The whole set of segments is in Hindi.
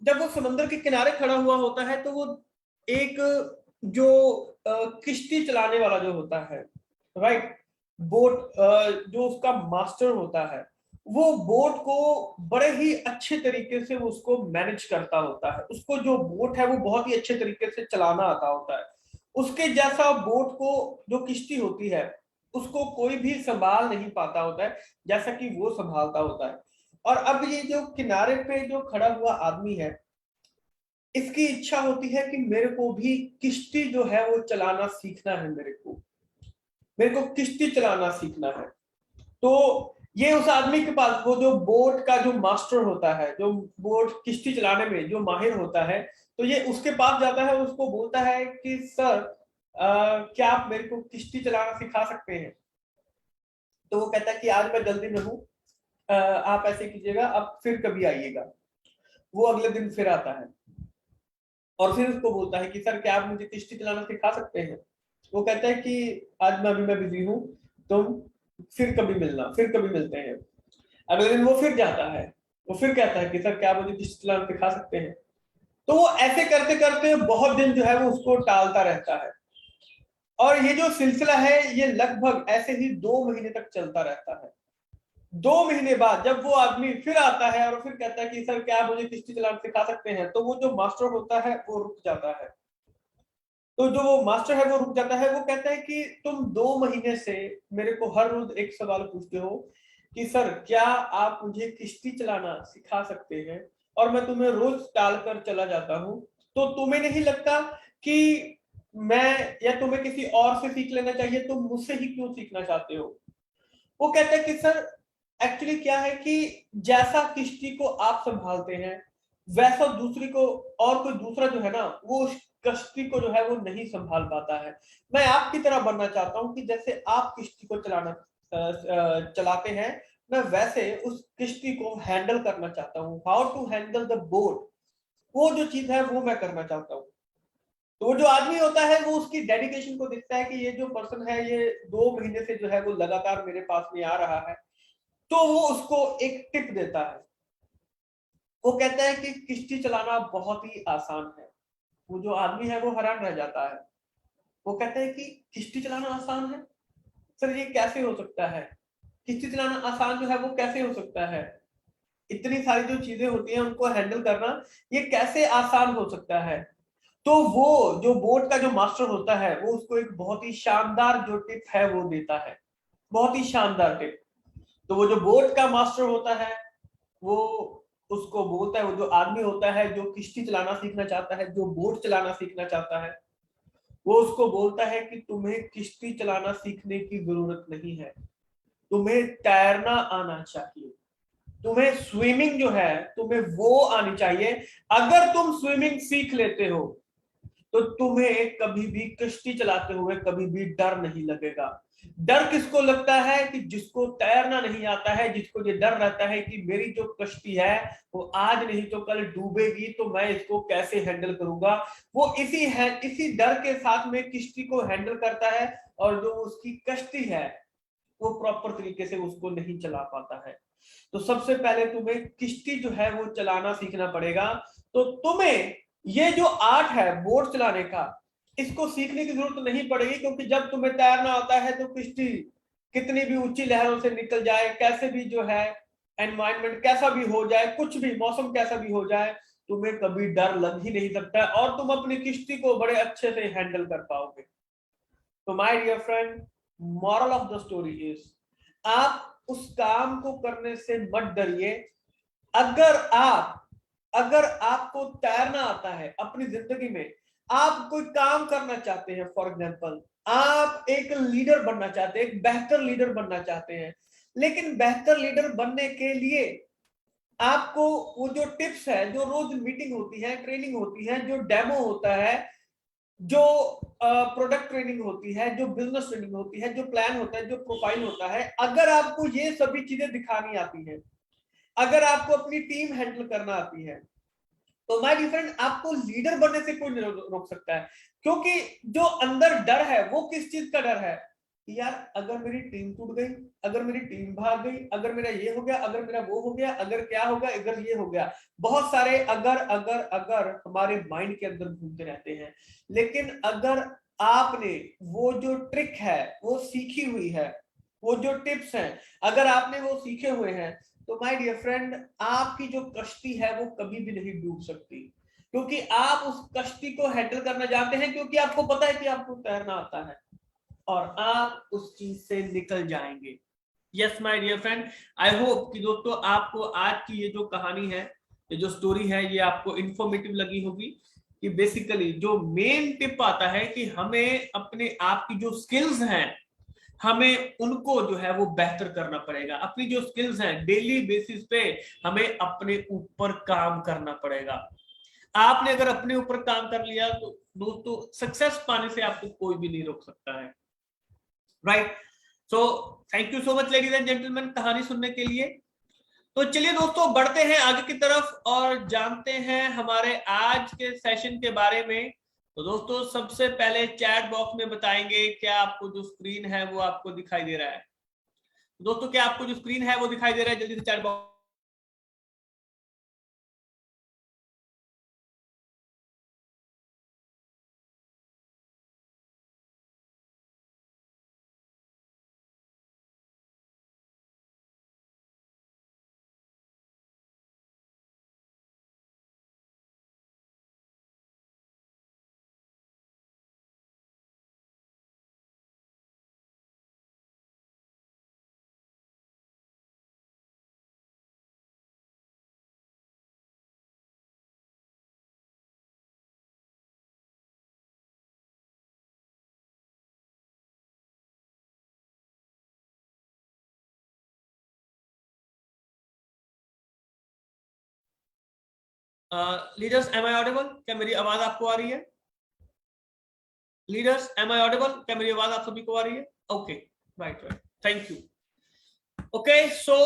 जब वो समंदर के किनारे खड़ा हुआ होता है तो वो एक जो किश्ती चलाने वाला जो होता है, राइट, बोट, जो उसका मास्टर होता है, वो बोट को बड़े ही अच्छे तरीके से वो उसको मैनेज करता होता है। उसको जो बोट है वो बहुत ही अच्छे तरीके से चलाना आता होता है। उसके जैसा बोट को, जो किश्ती होती है, उसको कोई भी संभाल नहीं पाता होता है जैसा कि वो संभालता होता है। और अब ये जो किनारे पे जो खड़ा हुआ आदमी है, इसकी इच्छा होती है कि मेरे को भी किश्ती जो है वो चलाना सीखना है, मेरे को किश्ती चलाना सीखना है। तो ये उस आदमी के पास, वो जो बोट का जो मास्टर होता है, जो बोट किश्ती चलाने में जो माहिर होता है, तो ये उसके पास जाता है, उसको बोलता है कि सर, क्या आप मेरे को किश्ती चलाना सिखा सकते हैं? तो वो कहता है कि आज मैं जल्दी में हूँ, आप ऐसे कीजिएगा, आप फिर कभी आइएगा। वो अगले दिन फिर आता है और फिर उसको बोलता है कि सर, क्या आप मुझे किश्ती चलाना सिखा सकते हैं? वो कहता है कि आज मैं बिजी हूँ, तुम फिर कभी मिलना, फिर कभी मिलते हैं। अगले दिन वो फिर जाता है, वो फिर कहता है कि सर, क्या आप मुझे किश्ती चलाना सिखा सकते हैं? तो वो ऐसे करते करते बहुत दिन जो है वो उसको टालता रहता है। और ये जो सिलसिला है ये लगभग ऐसे ही 2 महीने तक चलता रहता है। 2 महीने बाद जब वो आदमी फिर आता है और फिर कहता है कि सर, क्या आप मुझे किश्ती चलाना सिखा सकते हैं, तो वो जो मास्टर होता है वो रुक जाता है। तो जो वो मास्टर है वो रुक जाता है। वो कहता है कि तुम 2 महीने से मेरे को हर रोज एक सवाल पूछते हो कि सर, क्या आप मुझे किश्ती चलाना सिखा सकते हैं, और मैं तुम्हें रोज टाल कर चला जाता हूँ। तो तुम्हें नहीं लगता कि मैं, या तुम्हें किसी और से सीख लेना चाहिए, तुम मुझसे ही क्यों सीखना चाहते हो? वो कहता है कि सर, एक्चुअली क्या है कि जैसा किश्ती को आप संभालते हैं, वैसा दूसरी को, और कोई दूसरा जो है ना, वो उस कश्ती को जो है वो नहीं संभाल पाता है। मैं आपकी तरह बनना चाहता हूं कि जैसे आप किश्ती को चलाते हैं, मैं वैसे उस किश्ती को हैंडल करना चाहता हूँ। How to handle the boat, वो जो चीज है वो मैं करना चाहता हूँ। तो वो जो आदमी होता है वो उसकी डेडिकेशन को देखता है कि ये जो पर्सन है ये 2 महीने से जो है वो लगातार मेरे पास में आ रहा है। तो वो उसको एक टिप देता है। वो कहता है कि किश्ती चलाना बहुत ही आसान है। वो जो आदमी है वो हैरान रह जाता है। वो कहता है कि किश्ती चलाना आसान है? सर, ये कैसे हो सकता है? किश्ती चलाना आसान जो है वो कैसे हो सकता है? इतनी सारी जो चीजें होती हैं उनको हैंडल करना, ये कैसे आसान हो सकता है? तो वो जो बोट का जो मास्टर होता है वो उसको एक बहुत ही शानदार जो टिप है वो देता है, बहुत ही शानदार टिप। तो वो जो बोट का मास्टर होता है वो उसको बोलता है, वो जो आदमी होता है जो किश्ती चलाना सीखना चाहता है, जो बोट चलाना सीखना चाहता है, वो उसको बोलता है कि तुम्हें किश्ती चलाना सीखने की जरूरत नहीं है, तुम्हें तैरना आना चाहिए। तुम्हें स्विमिंग जो है तुम्हें वो आनी चाहिए। अगर तुम स्विमिंग सीख लेते हो तो तुम्हें कभी भी कश्ती चलाते हुए कभी भी डर नहीं लगेगा। डर किसको लगता है? कि जिसको तैरना नहीं आता है, जिसको ये डर रहता है कि मेरी जो कश्ती है वो आज नहीं तो कल डूबेगी, तो मैं इसको कैसे हैंडल करूंगा। वो इसी डर के साथ में किश्ती को हैंडल करता है, और जो उसकी कश्ती है वो प्रॉपर तरीके से उसको नहीं चला पाता है। तो सबसे पहले तुम्हें किश्ती जो है वो चलाना सीखना पड़ेगा। तो तुम्हें ये जो आर्ट है बोट चलाने का, इसको सीखने की जरूरत नहीं पड़ेगी, क्योंकि जब तुम्हें तैरना आता है तो किश्ती कितनी भी ऊंची लहरों से निकल जाए, कैसे भी जो है एनवायरनमेंट कैसा भी हो जाए, कुछ भी मौसम कैसा भी हो जाए, तुम्हें कभी डर लग ही नहीं सकता है, और तुम अपनी किश्ती को बड़े अच्छे से हैंडल कर पाओगे। तो my dear friend, moral of the story is, आप उस काम को करने से मत डरिए। अगर आप अगर आपको तैरना आता है अपनी जिंदगी में, आप कोई काम करना चाहते हैं, फॉर एग्जांपल आप एक लीडर बनना चाहते हैं, एक बेहतर लीडर बनना चाहते हैं, लेकिन बेहतर लीडर बनने के लिए आपको वो जो टिप्स है, जो रोज मीटिंग होती है, ट्रेनिंग होती है, जो डेमो होता है, जो प्रोडक्ट ट्रेनिंग होती है, जो बिजनेस ट्रेनिंग होती है, जो प्लान होता है, जो प्रोफाइल होता है, अगर आपको ये सभी चीजें दिखानी आती हैं, अगर आपको अपनी टीम हैंडल करना आती है, तो माय डियर फ्रेंड, आपको लीडर बनने से कोई नहीं रोक सकता है। क्योंकि जो अंदर डर है वो किस चीज का डर है? यार अगर मेरी टीम टूट गई, अगर मेरी टीम भाग गई, अगर मेरा ये हो गया, अगर मेरा वो हो गया, अगर क्या होगा, अगर ये हो गया, बहुत सारे अगर हमारे माइंड के अंदर घूमते रहते हैं। लेकिन अगर आपने वो जो ट्रिक है वो सीखी हुई है, वो जो टिप्स हैं अगर आपने वो सीखे हुए हैं, तो माय डियर फ्रेंड आपकी जो कश्ती है वो कभी भी नहीं डूब सकती, क्योंकि आप उस कश्ती को हैंडल करना जानते हैं, क्योंकि आपको पता है कि आपको तैरना आता है और आप उस चीज से निकल जाएंगे। Yes my dear friend, I hope कि दोस्तों आपको आज की ये जो कहानी है, ये जो स्टोरी है, ये आपको इंफॉर्मेटिव लगी होगी। कि बेसिकली जो मेन टिप आता है कि हमें अपने आप की जो स्किल्स हैं हमें उनको जो है वो बेहतर करना पड़ेगा। अपनी जो स्किल्स हैं डेली बेसिस पे हमें अपने ऊपर काम करना पड़ेगा। आपने अगर अपने ऊपर काम कर लिया तो दोस्तों सक्सेस पाने से आपको कोई भी नहीं रोक सकता है, right. So thank you so much ladies and gentleman कहानी सुनने के लिए। तो चलिए दोस्तों बढ़ते हैं आगे की तरफ और जानते हैं हमारे आज के सेशन के बारे में। तो दोस्तों सबसे पहले चैट बॉक्स में बताएंगे क्या आपको जो स्क्रीन है वो आपको दिखाई दे रहा है। दोस्तों क्या आपको जो स्क्रीन है वो दिखाई दे रहा है, जल्दी से chat box. Leaders am I audible, क्या मेरी आवाज आपको आ रही है? लीडर्स एम आई ऑडिबल, क्या मेरी आवाज आप सभी को आ रही है? Okay, right right, thank you. Okay so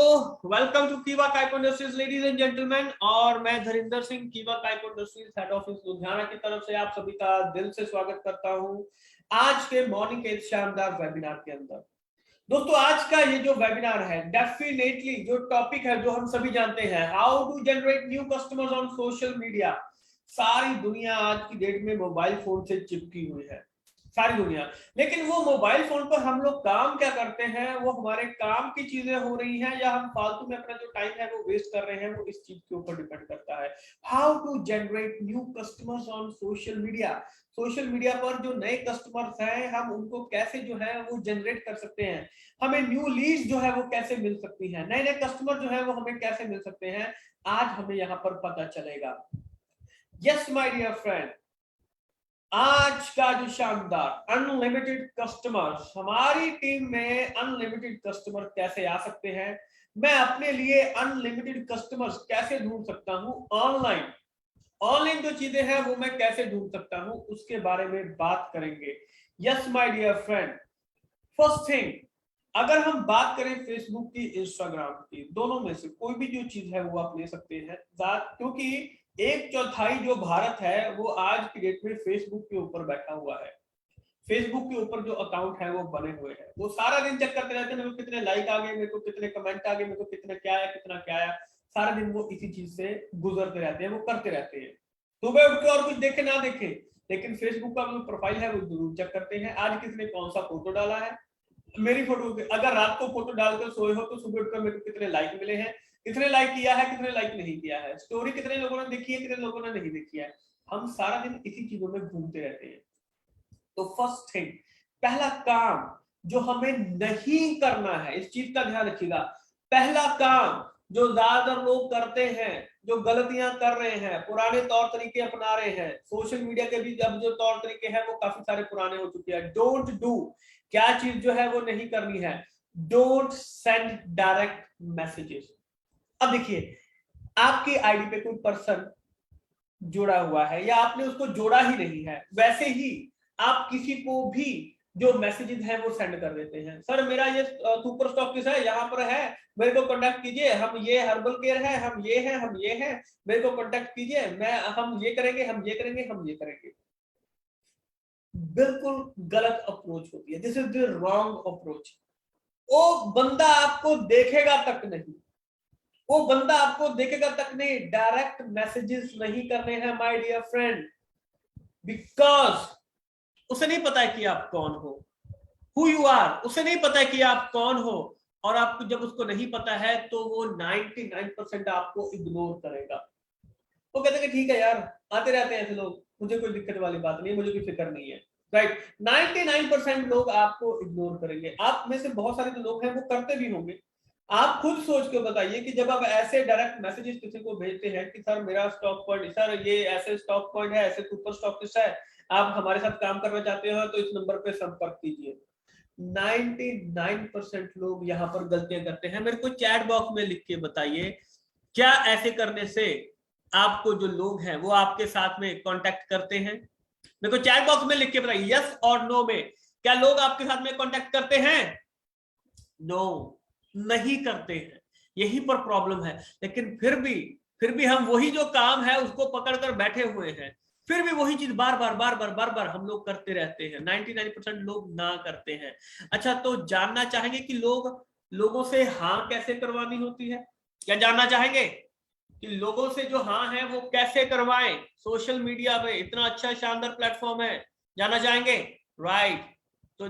welcome to Kiwa Kaiko industries ladies and gentleman, और मैं Dharinder Singh Kiwa Kaiko industries head office Ludhiana की तरफ से आप सभी का दिल से स्वागत करता हूं आज के मॉर्निंग के शानदार वेबिनार के अंदर। दोस्तों आज का ये जो वेबिनार है डेफिनेटली जो टॉपिक है जो हम सभी जानते हैं, how to generate new customers on social media. सारी दुनिया आज की डेट में मोबाइल फोन से चिपकी हुई है, सारी दुनिया। लेकिन वो मोबाइल फोन पर हम लोग काम क्या करते हैं, वो हमारे काम की चीजें हो रही हैं या हम फालतू में अपना जो टाइम है वो वेस्ट कर रहे हैं, वो इस चीज के ऊपर डिपेंड करता है। How to generate new customers on social media. Social media पर जो नए कस्टमर्स हैं हम उनको कैसे जो है वो जनरेट कर सकते हैं, हमें न्यू लीड्स जो है वो कैसे मिल सकती है, नए नए कस्टमर जो है वो हमें कैसे मिल सकते हैं, आज हमें यहाँ पर पता चलेगा। यस माय डियर फ्रेंड, आज का जो शानदार अनलिमिटेड कस्टमर्स, हमारी टीम में अनलिमिटेड कस्टमर कैसे आ सकते हैं, मैं अपने लिए अनलिमिटेड कस्टमर्स कैसे ढूंढ सकता हूं ऑनलाइन, ऑनलाइन जो चीजें हैं वो मैं कैसे ढूंढ सकता हूं उसके बारे में बात करेंगे। Yes my dear friend, first thing, अगर हम बात करें फेसबुक की, इंस्टाग्राम की, दोनों में से कोई भी जो चीज है वो आप ले सकते हैं, क्योंकि एक चौथाई जो भारत है वो आज की डेट में फेसबुक के ऊपर बैठा हुआ है। फेसबुक के ऊपर जो अकाउंट है वो बने हुए हैं, वो सारा दिन चेक करते रहते हैं मेरे को कितने लाइक आ गए, मेरे को कितने कमेंट आ गए, मेरे को कितने क्या आया, कितना क्या आया, सारा दिन वो इसी चीज से गुजरते रहते हैं, वो करते रहते हैं। सुबह उठ के और कुछ देखे ना देखे, लेकिन फेसबुक का जो प्रोफाइल है वो जरूर चेक करते हैं, आज किसने कौन सा फोटो डाला है, मेरी फोटो, अगर रात को फोटो डालकर सोए हो तो सुबह उठकर मेरे को कितने लाइक मिले हैं, कितने लाइक किया है, कितने लाइक नहीं किया है, स्टोरी कितने लोगों ने देखी है, कितने लोगों ने नहीं देखी है, हम सारा दिन इसी चीजों में घूमते रहते हैं। तो फर्स्ट थिंग, पहला काम जो हमें नहीं करना है, इस चीज का ध्यान रखिएगा, पहला काम जो ज्यादातर लोग करते हैं, जो गलतियां कर रहे हैं, पुराने तौर तरीके अपना रहे हैं, सोशल मीडिया के भी अब जो तौर तरीके हैं वो काफी सारे पुराने हो चुके हैं। डोंट डू, क्या चीज जो है वो नहीं करनी है, डोंट सेंड डायरेक्ट मैसेजेस। अब देखिए आपकी आईडी पे कोई पर्सन जुड़ा हुआ है या आपने उसको जोड़ा ही नहीं है, वैसे ही आप किसी को भी जो मैसेजेस है वो सेंड कर देते हैं, सर मेरा ये सुपर स्टॉकिस्ट है, यहाँ पर है, मेरे को कांटेक्ट कीजिए, हम ये हर्बल केयर है, हम ये है, हम ये है, मेरे को कांटेक्ट कीजिए, मैं हम ये करेंगे, हम ये करेंगे, हम ये करेंगे। बिल्कुल गलत अप्रोच होती है। This is the wrong approach. वो बंदा आपको देखेगा तक नहीं, वो बंदा आपको देखेगा तक नहीं, डायरेक्ट मैसेजेस नहीं करने हैं माय डियर फ्रेंड, बिकॉज उसे नहीं पता है कि आप कौन हो, हु यू आर, उसे नहीं पता है कि आप कौन हो। और आपको जब उसको नहीं पता है तो वो 99% आपको इग्नोर करेगा। वो कहते हैं कि ठीक है यार, आते रहते हैं ऐसे लोग, मुझे कोई दिक्कत वाली बात नहीं है, मुझे कोई फिक्र नहीं है, राइट। 99% लोग आपको इग्नोर करेंगे। आप में से बहुत सारे जो लोग हैं वो करते भी होंगे। आप खुद सोच के बताइए कि जब आप ऐसे डायरेक्ट मैसेजेस किसी को भेजते हैं कि सर मेरा स्टॉक पॉइंट, सर ये ऐसे स्टॉक पॉइंट है, ऐसे सुपर स्टॉकिस्ट है, आप हमारे साथ काम करना चाहते हो तो इस नंबर पे संपर्क कीजिए। 99% लोग यहाँ पर गलतियां करते हैं। मेरे को चैट बॉक्स में लिख के बताइए, क्या ऐसे करने से आपको जो लोग हैं वो आपके साथ में कांटेक्ट करते हैं? मेरे को चैट बॉक्स में लिख के बताइए, यस और नो में, क्या लोग आपके साथ में कांटेक्ट करते हैं? नो, नहीं करते हैं। यही पर प्रॉब्लम है। लेकिन फिर भी हम वही जो काम है उसको पकड़कर बैठे हुए हैं, फिर भी वही चीज बार बार बार बार बार बार हम लोग करते रहते हैं। 99% लोग ना करते हैं। अच्छा, तो जानना चाहेंगे कि लोगों से हाँ कैसे करवानी होती है? क्या जानना चाहेंगे कि लोगों से जो हाँ है वो कैसे करवाएं? सोशल मीडिया पे इतना अच्छा शानदार प्लेटफॉर्म है, जानना चाहेंगे, राइट। तो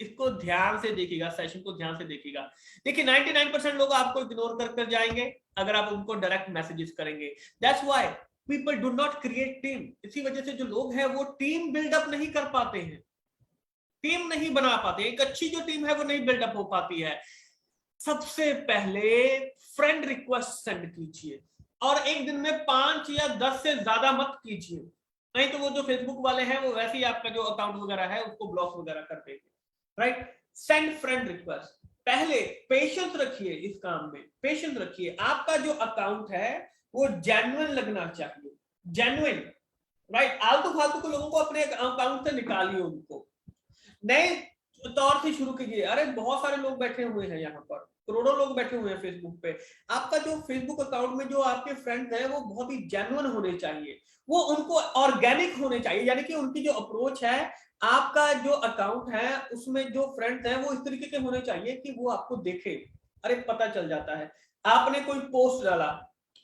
इसको ध्यान से देखिएगा, सेशन को ध्यान से देखिएगा। देखिए 99% लोग आपको इग्नोर कर जाएंगे अगर आप उनको डायरेक्ट मैसेजेस करेंगे। That's why people do not create team. इसी वजह से जो लोग हैं वो टीम बिल्डअप नहीं कर पाते हैं, टीम नहीं बना पाते। एक अच्छी जो टीम है वो नहीं बिल्डअप हो पाती है। सबसे पहले फ्रेंड रिक्वेस्ट सेंड कीजिए, और एक दिन में 5 या 10 से ज्यादा मत कीजिए, नहीं तो वो जो फेसबुक वाले हैं वो वैसे ही आपका जो अकाउंट वगैरह है उसको ब्लॉक वगैरह कर देंगे, राइट। Send friend request. पहले पेशेंस रखिए, इस काम में पेशेंस रखिए। आपका जो अकाउंट है वो जेन्युइन लगना चाहिए, जेन्युइन, राइट। आलतू फालतू के लोगों को अपने अकाउंट से निकालिए, उनको नए तौर से शुरू कीजिए। अरे बहुत सारे लोग बैठे हुए हैं यहाँ पर, करोड़ों लोग बैठे हुए हैं फेसबुक पे। आपका जो फेसबुक अकाउंट में जो आपके फ्रेंड्स हैं वो बहुत ही जेन्युइन होने चाहिए, वो उनको ऑर्गेनिक होने चाहिए, यानी कि उनकी जो अप्रोच है, आपका जो अकाउंट है उसमें जो फ्रेंड्स हैं वो इस तरीके के होने चाहिए कि वो आपको देखे। अरे पता चल जाता है, आपने कोई पोस्ट डाला,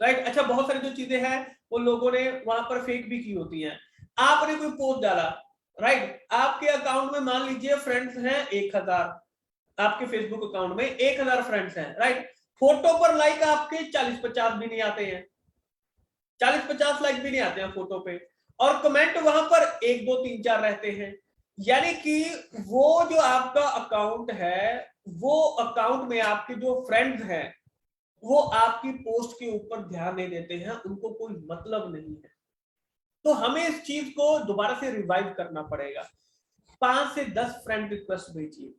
राइट। अच्छा, बहुत सारी जो चीजें हैं वो लोगों ने वहां पर फेक भी की होती हैं। आपने कोई पोस्ट डाला, राइट, आपके अकाउंट में मान लीजिए फ्रेंड्स हैं 1000, आपके फेसबुक अकाउंट में 1000 फ्रेंड्स हैं, राइट। फोटो पर लाइक आपके 40-50 भी नहीं आते हैं, 40-50 लाइक भी नहीं आते हैं फोटो पे, और कमेंट वहां पर 1 2 3 4 रहते हैं। यानी कि वो जो आपका अकाउंट है, वो अकाउंट में आपके जो फ्रेंड्स हैं वो आपकी पोस्ट के ऊपर ध्यान नहीं देते हैं, उनको कोई मतलब नहीं है। तो हमें इस चीज को दोबारा से रिवाइव करना पड़ेगा। 5 से 10 फ्रेंड रिक्वेस्ट भेजिए,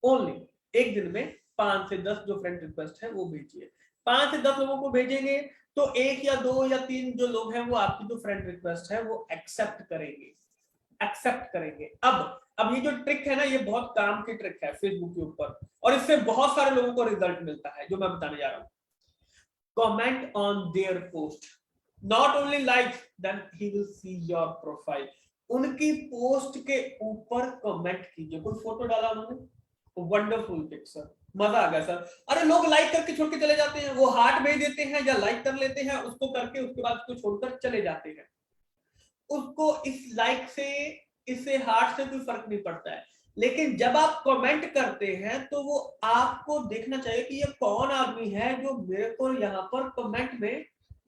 ओनली एक दिन में 5 से 10 जो फ्रेंड रिक्वेस्ट है वो भेजिए। 5 से 10 लोगों को भेजेंगे तो 1 या 2 या 3 जो लोग हैं वो आपकी जो फ्रेंड रिक्वेस्ट है वो एक्सेप्ट करेंगे, एक्सेप्ट करेंगे। अब ये जो ट्रिक है ना, ये बहुत काम की ट्रिक है फेसबुक के ऊपर, और इससे बहुत सारे लोगों को रिजल्ट मिलता है जो मैं बताने जा रहा हूं। Comment on their post, not only like, then he will see your profile. उनकी पोस्ट के ऊपर कमेंट कीजिए। कोई फोटो डाला उन्होंने, वंडरफुल पिक्चर, मजा आ गया सर, अरे लोग लाइक करके छोड़ के चले जाते हैं, वो हार्ट भेज देते हैं या लाइक कर लेते हैं, उसको करके उसके बाद उसको छोड़कर चले जाते हैं। उसको इस लाइक से, इससे हार्ट से कोई फर्क नहीं पड़ता है। लेकिन जब आप कमेंट करते हैं तो वो आपको देखना चाहिए कि ये कौन आदमी है जो मेरे को यहाँ पर कमेंट में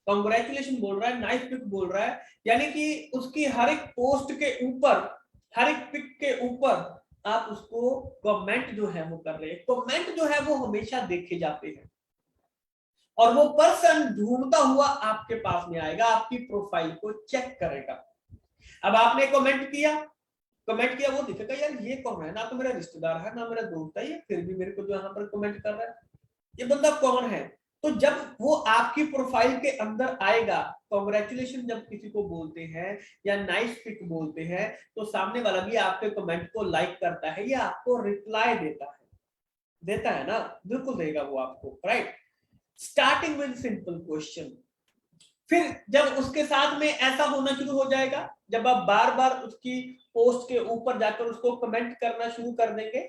कांग्रेचुलेशन बोल रहा है, नाइस पिक बोल रहा है। यानी कि उसकी हर एक पोस्ट के ऊपर, हर एक पिक के ऊपर आप उसको कमेंट जो है वो कर रहे हैं। कमेंट जो है वो हमेशा देखे जाते हैं, और वो पर्सन ढूंढता हुआ आपके पास में आएगा, आपकी प्रोफाइल को चेक करेगा। अब आपने कमेंट किया, वो दिखेगा यार ये कौन है, ना तो मेरा रिश्तेदार है ना मेरा दोस्त है, ये फिर भी मेरे को जो यहाँ पर कमेंट कर रहा है, ये बंदा कौन है। तो जब वो आपकी प्रोफाइल के अंदर आएगा, कांग्रेचुलेशन जब किसी को बोलते हैं या नाइस पिक बोलते हैं, तो सामने वाला भी आपके कमेंट को लाइक करता है या आपको रिप्लाई देता है ना, बिल्कुल देगा वो आपको, right. Starting with simple question, फिर जब उसके साथ में ऐसा होना शुरू हो जाएगा, जब आप बार बार उसकी पोस्ट के ऊपर जाकर उसको कमेंट करना शुरू कर देंगे,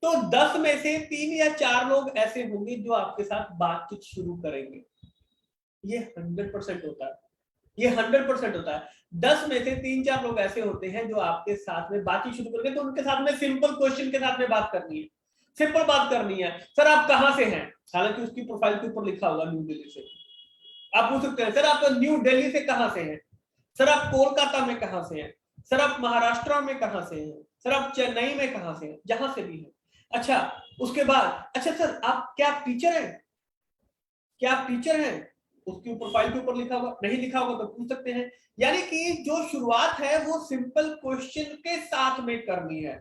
तो 10 में से 3 या 4 लोग ऐसे होंगे जो आपके साथ बातचीत शुरू करेंगे। ये 100% होता है, ये 100% होता है। 10 में से 3-4 लोग ऐसे होते हैं जो आपके साथ में बातचीत शुरू करेंगे, तो उनके साथ में सिंपल क्वेश्चन के साथ में बात करनी है, सिंपल बात करनी है। सर आप कहां से हैं, हालांकि उसकी प्रोफाइल के ऊपर लिखा होगा न्यू दिल्ली से, आप पूछ सकते हैं सर आप न्यू दिल्ली से कहां से हैं, सर आप कोलकाता में कहां से हैं, सर आप महाराष्ट्र में कहां से हैं, सर आप चेन्नई में कहां से हैं, जहां से भी हैं। अच्छा, उसके बाद अच्छा सर आप क्या टीचर हैं, क्या आप टीचर हैं, उसकी प्रोफाइल के ऊपर लिखा होगा, नहीं लिखा होगा तो पूछ सकते हैं। यानी कि जो शुरुआत है वो सिंपल क्वेश्चन के साथ में करनी है।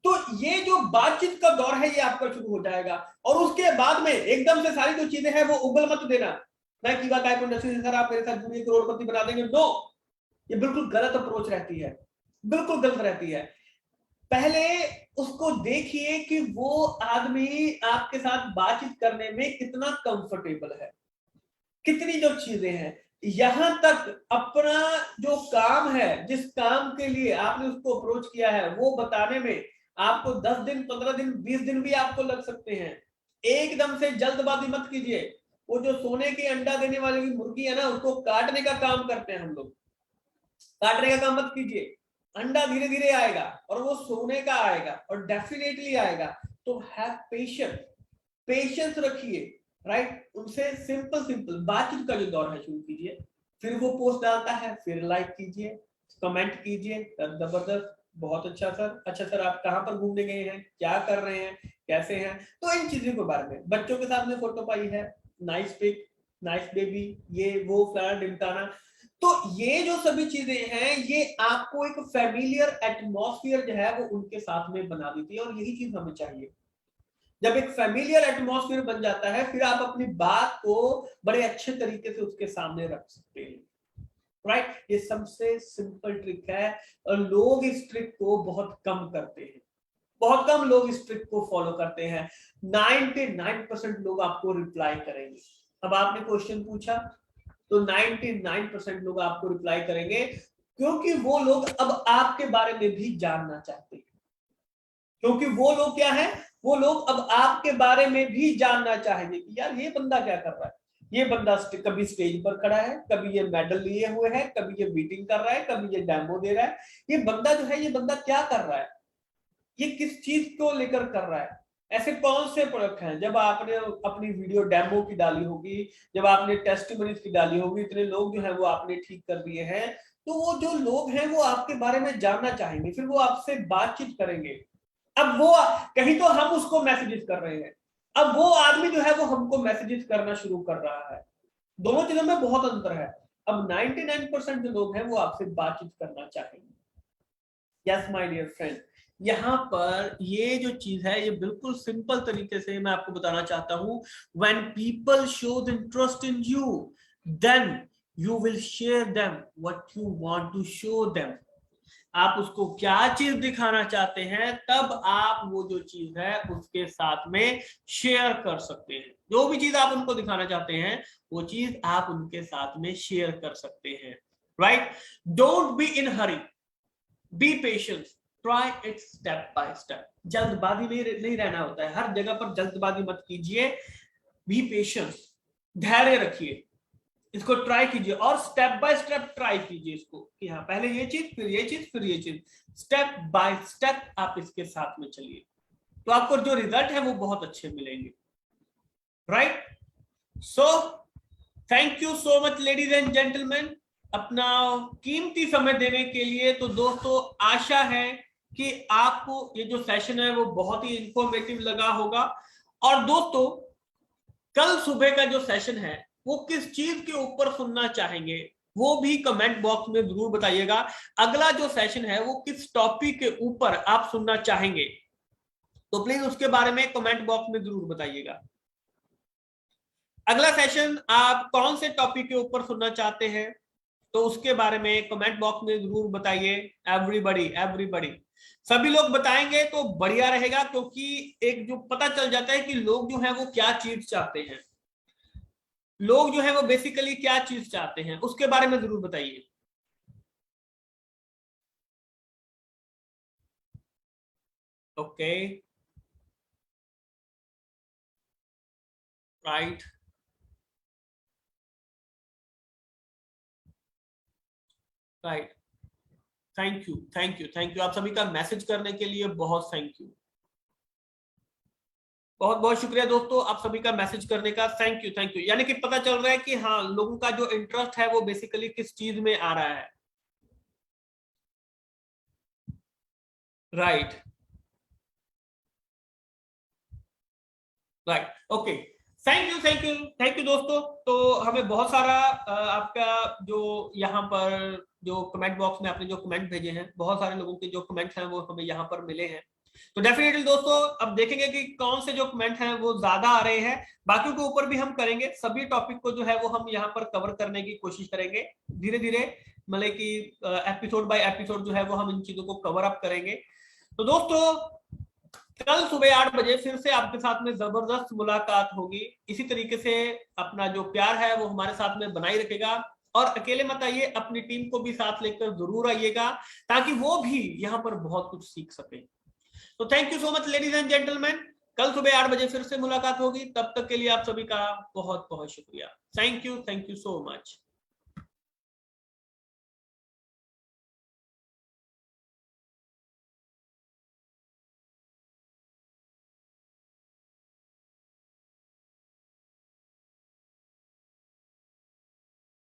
तो ये जो बातचीत का दौर है ये आपका शुरू हो जाएगा, और उसके बाद में एकदम से सारी जो चीजें हैं वो उगल मत देना, मैं की बात सर आप मेरे साथ जुड़िए करोड़पति बना देंगे, नो, ये बिल्कुल गलत अप्रोच रहती है, बिल्कुल गलत रहती है। पहले उसको देखिए कि वो आदमी आपके साथ बातचीत करने में कितना कंफर्टेबल है, कितनी जो चीजें हैं, यहां तक अपना जो काम है, जिस काम के लिए आपने उसको अप्रोच किया है वो बताने में आपको 10 दिन, 15 दिन, 20 दिन भी आपको लग सकते हैं। एकदम से जल्दबाजी मत कीजिए। वो जो सोने के अंडा देने वाली मुर्गी है ना, उसको काटने का काम करते हैं हम लोग, काटने का काम मत कीजिए। अंडा धीरे धीरे आएगा और वो सोने का आएगा और डेफिनेटली आएगा। तो हैव पेशेंस, पेशेंस रखिए, राइट। उनसे सिंपल सिंपल बातचीत का जो दौर है शुरू कीजिए। फिर वो पोस्ट डालता है, फिर लाइक कीजिए, कमेंट कीजिए, जबरदस्त, बहुत अच्छा सर, अच्छा सर आप कहाँ पर घूमने गए हैं, क्या कर रहे हैं, कैसे हैं। तो इन चीजों के बारे में, बच्चों के साथ में फोटो पाई है, नाइस पिक, नाइस बेबी, ये वो फलाना ढिमकाना। तो ये जो सभी चीजें हैं ये आपको एक फैमिलियर एटमॉस्फेयर जो है वो उनके साथ में बना देती है, और यही चीज हमें चाहिए। जब एक फैमिलियर एटमॉस्फेयर बन जाता है फिर आप अपनी बात को बड़े अच्छे तरीके से उसके सामने रख सकते हैं, राइट। ये सबसे सिंपल ट्रिक है, और लोग इस ट्रिक को बहुत कम करते हैं, बहुत कम लोग इस ट्रिक को फॉलो करते हैं। 99% लोग आपको रिप्लाई करेंगे। अब आपने क्वेश्चन पूछा तो 99% लोग आपको रिप्लाई करेंगे, क्योंकि वो लोग अब आपके बारे में भी जानना चाहते हैं। क्योंकि वो लोग क्या है, वो लोग अब आपके बारे में भी जानना चाहेंगे कि यार ये बंदा क्या कर रहा है, ये बंदा कभी स्टेज पर खड़ा है, कभी ये मेडल लिए हुए है, कभी ये मीटिंग कर रहा है, कभी ये डेमो दे रहा है, ये बंदा जो है ये बंदा क्या कर रहा है, ये किस चीज को लेकर कर रहा है। ऐसे कौन से प्रोडक्ट हैं, जब आपने अपनी वीडियो डेमो की डाली होगी, जब आपने टेस्टिमोनीज की डाली होगी, इतने लोग जो है वो आपने ठीक कर दिए हैं, तो वो जो लोग हैं वो आपके बारे में जानना चाहेंगे, फिर वो आपसे बातचीत करेंगे। अब वो कहीं तो हम उसको मैसेजेस कर रहे हैं, अब वो आदमी जो है वो हमको मैसेजेस करना शुरू कर रहा है। दोनों चीजों में बहुत अंतर है। अब 99% जो लोग हैं वो आपसे बातचीत करना चाहेंगे। यस माय डियर फ्रेंड, यहाँ पर ये जो चीज है ये बिल्कुल सिंपल तरीके से मैं आपको बताना चाहता हूं। When people show interest in you, then you will share them what you want to show them. आप उसको क्या चीज दिखाना चाहते हैं, तब आप वो जो चीज है उसके साथ में शेयर कर सकते हैं। जो भी चीज आप उनको दिखाना चाहते हैं वो चीज आप उनके साथ में शेयर कर सकते हैं, right. Don't be in Hari, be patient, try it step by step. जल्दबाजी नहीं रहना होता है, हर जगह पर जल्दबाजी मत कीजिए। बी पेशेंट, धैर्य रखिए, इसको ट्राई कीजिए और स्टेप बाय स्टेप ट्राई कीजिए इसको, कि हाँ पहले ये चीज, फिर ये चीज, फिर ये चीज, स्टेप बाय स्टेप आप इसके साथ में चलिए, तो आपको जो रिजल्ट है वो बहुत अच्छे मिलेंगे, right. So thank you so much ladies and gentleman, अपना कीमती समय देने के लिए। तो दोस्तों आशा है कि आपको ये जो सेशन है वो बहुत ही इंफॉर्मेटिव लगा होगा। और दोस्तों कल सुबह का जो सेशन है वो किस चीज के ऊपर सुनना चाहेंगे वो भी कमेंट बॉक्स में जरूर बताइएगा। अगला जो सेशन है वो किस टॉपिक के ऊपर आप सुनना चाहेंगे तो प्लीज उसके बारे में कमेंट बॉक्स में जरूर बताइएगा। अगला सेशन आप कौन से टॉपिक के ऊपर सुनना चाहते हैं तो उसके बारे में कमेंट बॉक्स में जरूर बताइए। एवरीबॉडी एवरीबॉडी सभी लोग बताएंगे तो बढ़िया रहेगा, क्योंकि एक जो पता चल जाता है कि लोग जो है वो क्या चीज चाहते हैं। लोग जो है वो बेसिकली क्या चीज चाहते हैं उसके बारे में जरूर बताइए। Okay, right, right. Thank you, thank you, thank you, आप सभी का मैसेज करने के लिए बहुत थैंक यू, बहुत बहुत शुक्रिया दोस्तों, आप सभी का मैसेज करने का, थैंक यू, थैंक यू। यानी कि पता चल रहा है कि हाँ, लोगों का जो इंटरेस्ट है वो बेसिकली किस चीज में आ रहा है। Right, right, okay. Thank you, thank you, thank you दोस्तों। तो हमें बहुत सारा आपका जो यहाँ पर जो कमेंट बॉक्स में आपने जो कमेंट भेजे हैं, बहुत सारे लोगों के जो कमेंट हैं वो हमें यहाँ पर मिले हैं। तो डेफिनेटली दोस्तों अब देखेंगे कि कौन से जो कमेंट हैं वो ज्यादा आ रहे हैं, बाकियों के ऊपर भी हम करेंगे, सभी टॉपिक को जो है वो हम यहाँ पर कवर करने की कोशिश करेंगे धीरे धीरे, मतलब कि एपिसोड बाय एपिसोड जो है वो हम इन चीजों को कवर अप करेंगे। तो दोस्तों कल सुबह 8 बजे फिर से आपके साथ में जबरदस्त मुलाकात होगी। इसी तरीके से अपना जो प्यार है वो हमारे साथ में बनाए रखेगा, और अकेले मत आइए, अपनी टीम को भी साथ लेकर जरूर आइएगा ताकि वो भी यहाँ पर बहुत कुछ सीख सके। तो thank you so much ladies and gentleman, कल सुबह 8 बजे फिर से मुलाकात होगी, तब तक के लिए आप सभी का बहुत बहुत शुक्रिया। Thank you so much.